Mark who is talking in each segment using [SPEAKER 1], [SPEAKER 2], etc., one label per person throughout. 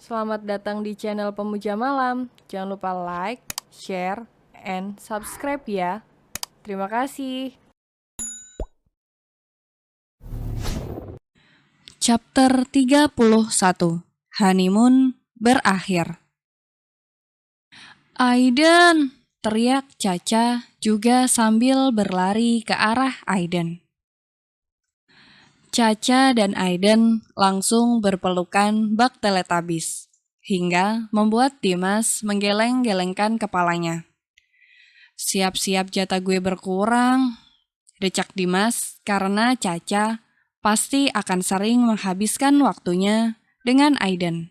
[SPEAKER 1] Selamat datang di channel Pemuja Malam. Jangan lupa like, share, and subscribe ya. Terima kasih.
[SPEAKER 2] Chapter 31. Honeymoon berakhir. Aiden, teriak Caca juga sambil berlari ke arah Aiden. Caca dan Aiden langsung berpelukan bak Teletubbies, hingga membuat Dimas menggeleng-gelengkan kepalanya. Siap-siap jatah gue berkurang, decak Dimas karena Caca pasti akan sering menghabiskan waktunya dengan Aiden.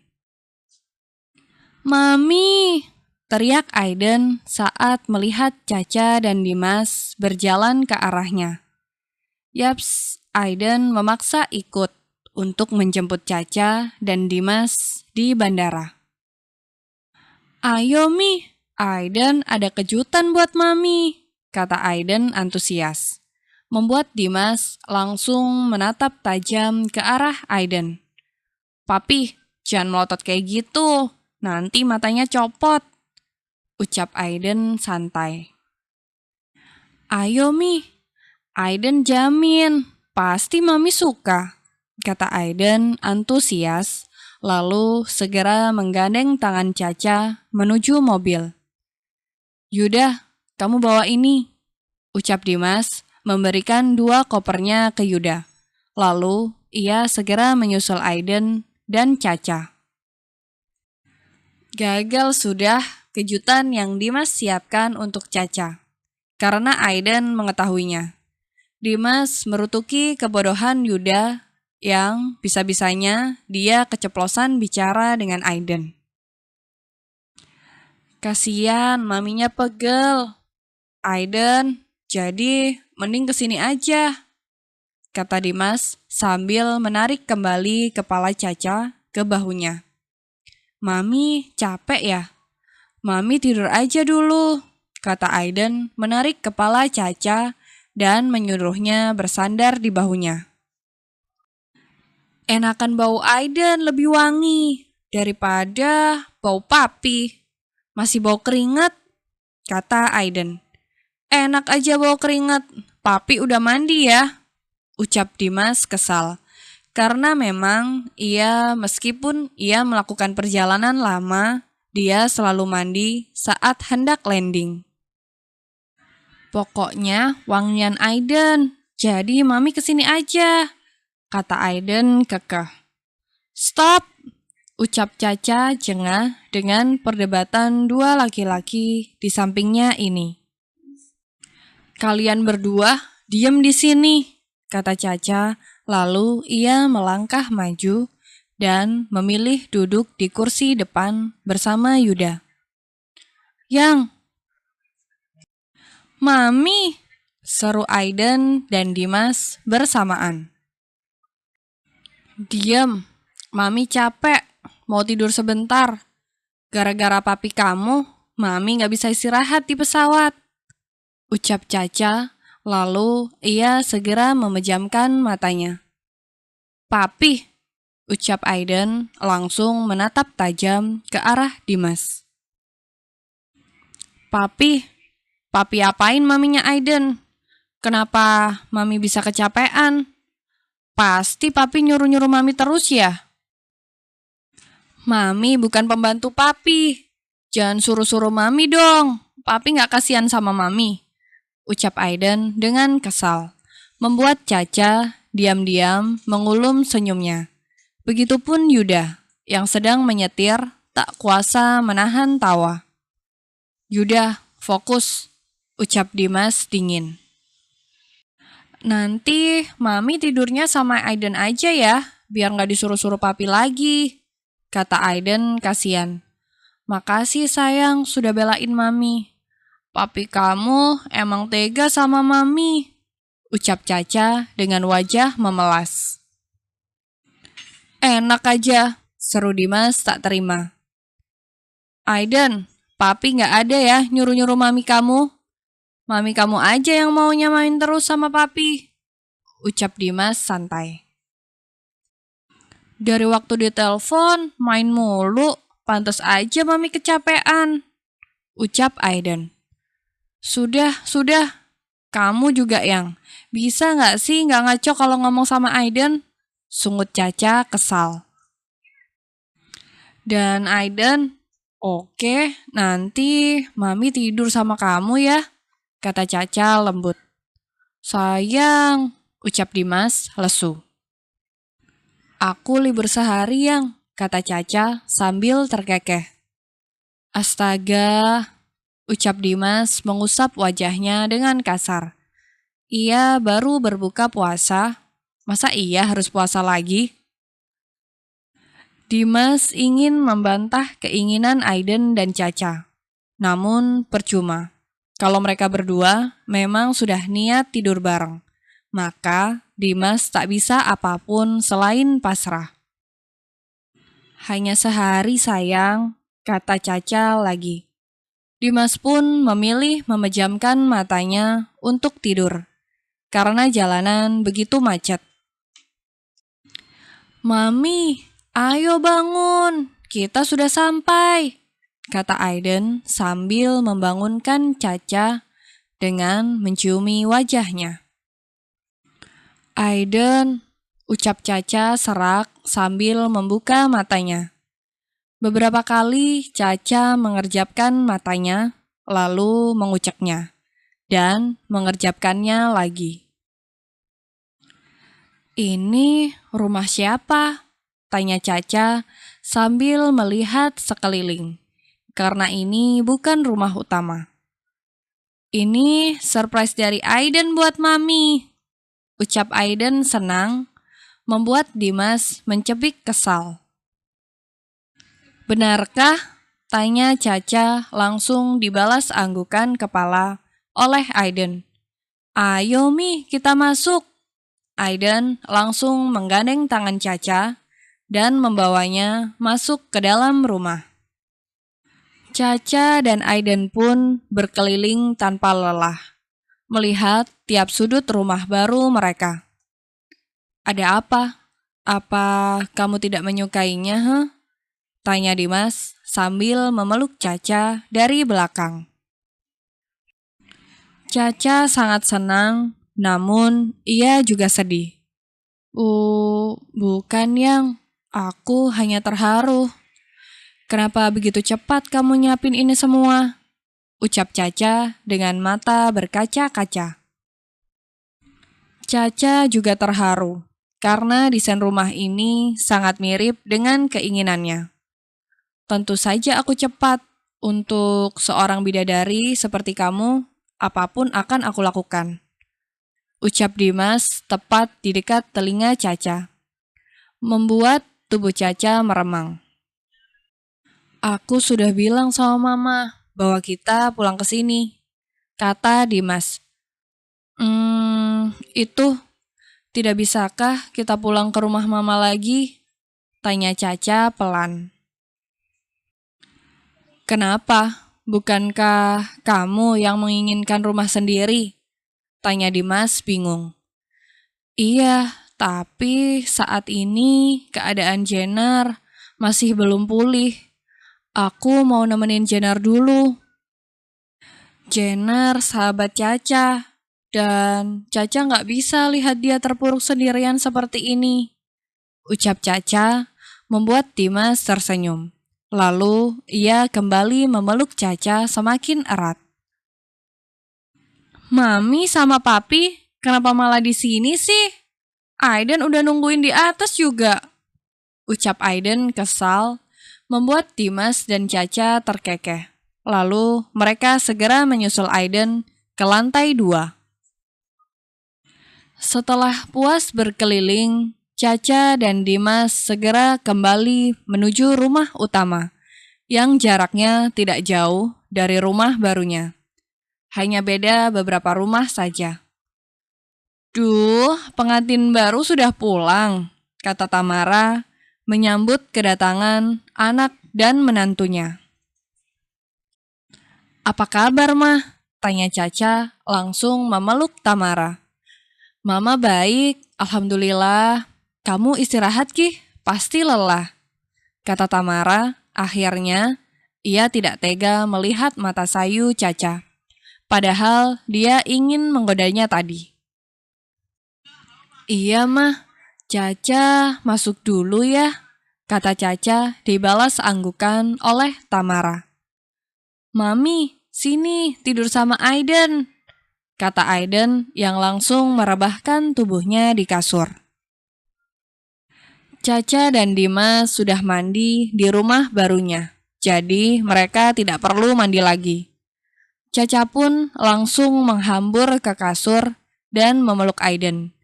[SPEAKER 2] Mami, teriak Aiden saat melihat Caca dan Dimas berjalan ke arahnya. Yaps, Aiden memaksa ikut untuk menjemput Caca dan Dimas di bandara. Ayo Mi, Aiden ada kejutan buat Mami, kata Aiden antusias. Membuat Dimas langsung menatap tajam ke arah Aiden. Papi, jangan melotot kayak gitu, nanti matanya copot, ucap Aiden santai. Ayo Mi, Aiden jamin, pasti Mami suka, kata Aiden antusias, lalu segera menggandeng tangan Caca menuju mobil. Yudah, kamu bawa ini, ucap Dimas, memberikan 2 kopernya ke Yuda. Lalu, ia segera menyusul Aiden dan Caca. Gagal sudah kejutan yang Dimas siapkan untuk Caca, karena Aiden mengetahuinya. Dimas merutuki kebodohan Yuda yang bisa-bisanya dia keceplosan bicara dengan Aiden. Kasian, maminya pegel. Aiden, jadi mending kesini aja, kata Dimas sambil menarik kembali kepala Caca ke bahunya. Mami capek ya? Mami tidur aja dulu, kata Aiden menarik kepala Caca dan menyuruhnya bersandar di bahunya. Enakan bau Aiden lebih wangi daripada bau papi. Masih bau keringat, kata Aiden. Enak aja bau keringat, papi udah mandi ya, ucap Dimas kesal. Karena memang meskipun ia melakukan perjalanan lama, dia selalu mandi saat hendak landing. Pokoknya wangian Aiden, jadi mami kesini aja, kata Aiden kekeh. Stop, ucap Caca jengah dengan perdebatan 2 laki-laki di sampingnya ini. Kalian berdua diam di sini, kata Caca, lalu ia melangkah maju dan memilih duduk di kursi depan bersama Yuda. Yang, Mami, seru Aiden dan Dimas bersamaan. Diam, Mami capek, mau tidur sebentar. Gara-gara papi kamu, Mami gak bisa istirahat di pesawat, ucap Caca, lalu ia segera memejamkan matanya. Papi, ucap Aiden langsung menatap tajam ke arah Dimas. Papi apain maminya Aiden? Kenapa Mami bisa kecapean? Pasti Papi nyuruh-nyuruh Mami terus ya? Mami bukan pembantu Papi. Jangan suruh-suruh Mami dong. Papi gak kasihan sama Mami, ucap Aiden dengan kesal. Membuat Caca diam-diam mengulum senyumnya. Begitupun Yuda yang sedang menyetir tak kuasa menahan tawa. Yuda, fokus, ucap Dimas dingin. Nanti Mami tidurnya sama Aiden aja ya, biar gak disuruh-suruh Papi lagi, kata Aiden kasihan. Makasih sayang sudah belain Mami. Papi kamu emang tega sama Mami, ucap Caca dengan wajah memelas. Enak aja, seru Dimas tak terima. Aiden, Papi gak ada ya nyuruh-nyuruh Mami kamu. Mami kamu aja yang maunya main terus sama Papi, ucap Dimas santai. Dari waktu ditelepon, main mulu. Pantes aja Mami kecapean, ucap Aiden. Sudah. Kamu juga yang. Bisa nggak sih nggak ngaco kalau ngomong sama Aiden? Sungut Caca kesal. Dan Aiden, oke, nanti Mami tidur sama kamu ya, kata Caca lembut. Sayang, ucap Dimas lesu. Aku libur sehari yang, kata Caca sambil terkekeh. Astaga, ucap Dimas mengusap wajahnya dengan kasar. Ia baru berbuka puasa, masa ia harus puasa lagi? Dimas ingin membantah keinginan Aiden dan Caca. Namun percuma. Kalau mereka berdua memang sudah niat tidur bareng. Maka Dimas tak bisa apapun selain pasrah. Hanya sehari sayang, kata Caca lagi. Dimas pun memilih memejamkan matanya untuk tidur. Karena jalanan begitu macet. Mami, ayo bangun, kita sudah sampai, kata Aiden sambil membangunkan Caca dengan menciumi wajahnya. Aiden, ucap Caca serak sambil membuka matanya. Beberapa kali Caca mengerjapkan matanya, lalu menguceknya, dan mengerjapkannya lagi. Ini rumah siapa? Tanya Caca sambil melihat sekeliling, karena ini bukan rumah utama. Ini surprise dari Aiden buat Mami, ucap Aiden senang, membuat Dimas mencebik kesal. Benarkah? Tanya Caca langsung dibalas anggukan kepala oleh Aiden. Ayo Mi, kita masuk. Aiden langsung menggandeng tangan Caca dan membawanya masuk ke dalam rumah. Caca dan Aiden pun berkeliling tanpa lelah, melihat tiap sudut rumah baru mereka. Ada apa? Apa kamu tidak menyukainya, huh? Tanya Dimas sambil memeluk Caca dari belakang. Caca sangat senang, namun ia juga sedih. Bukan yang, aku hanya terharu. Kenapa begitu cepat kamu nyiapin ini semua? Ucap Caca dengan mata berkaca-kaca. Caca juga terharu, karena desain rumah ini sangat mirip dengan keinginannya. Tentu saja aku cepat. Untuk seorang bidadari seperti kamu, apapun akan aku lakukan. Ucap Dimas tepat di dekat telinga Caca, membuat tubuh Caca meremang. Aku sudah bilang sama Mama bahwa kita pulang ke sini, kata Dimas. Itu, tidak bisakah kita pulang ke rumah Mama lagi? Tanya Caca pelan. Kenapa? Bukankah kamu yang menginginkan rumah sendiri? Tanya Dimas bingung. Iya, tapi saat ini keadaan Jenar masih belum pulih. Aku mau nemenin Jenar dulu. Jenar sahabat Caca, dan Caca nggak bisa lihat dia terpuruk sendirian seperti ini. Ucap Caca membuat Dimas tersenyum. Lalu ia kembali memeluk Caca semakin erat. Mami sama Papi, kenapa malah di sini sih? Aiden udah nungguin di atas juga. Ucap Aiden kesal, membuat Dimas dan Caca terkekeh. Lalu mereka segera menyusul Aiden ke lantai 2. Setelah puas berkeliling, Caca dan Dimas segera kembali menuju rumah utama, yang jaraknya tidak jauh dari rumah barunya. Hanya beda beberapa rumah saja. Duh, pengantin baru sudah pulang, kata Tamara, menyambut kedatangan anak dan menantunya. Apa kabar, Mah? Tanya Caca langsung memeluk Tamara. Mama baik, alhamdulillah. Kamu istirahat, Ki? pasti lelah, kata Tamara. Akhirnya, ia tidak tega melihat mata sayu Caca. Padahal dia ingin menggodanya tadi. Iya mah, Caca masuk dulu ya, kata Caca dibalas anggukan oleh Tamara. Mami, sini tidur sama Aiden, kata Aiden yang langsung merebahkan tubuhnya di kasur. Caca dan Dimas sudah mandi di rumah barunya, jadi mereka tidak perlu mandi lagi. Caca pun langsung menghambur ke kasur dan memeluk Aiden.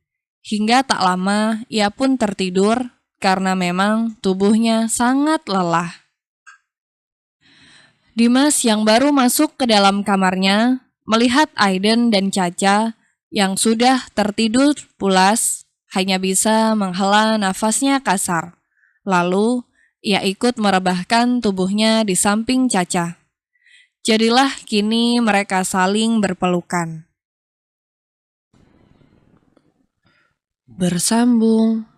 [SPEAKER 2] Hingga tak lama ia pun tertidur karena memang tubuhnya sangat lelah. Dimas yang baru masuk ke dalam kamarnya melihat Aiden dan Caca yang sudah tertidur pulas hanya bisa menghela nafasnya kasar. Lalu ia ikut merebahkan tubuhnya di samping Caca. Jadilah kini mereka saling berpelukan. Bersambung.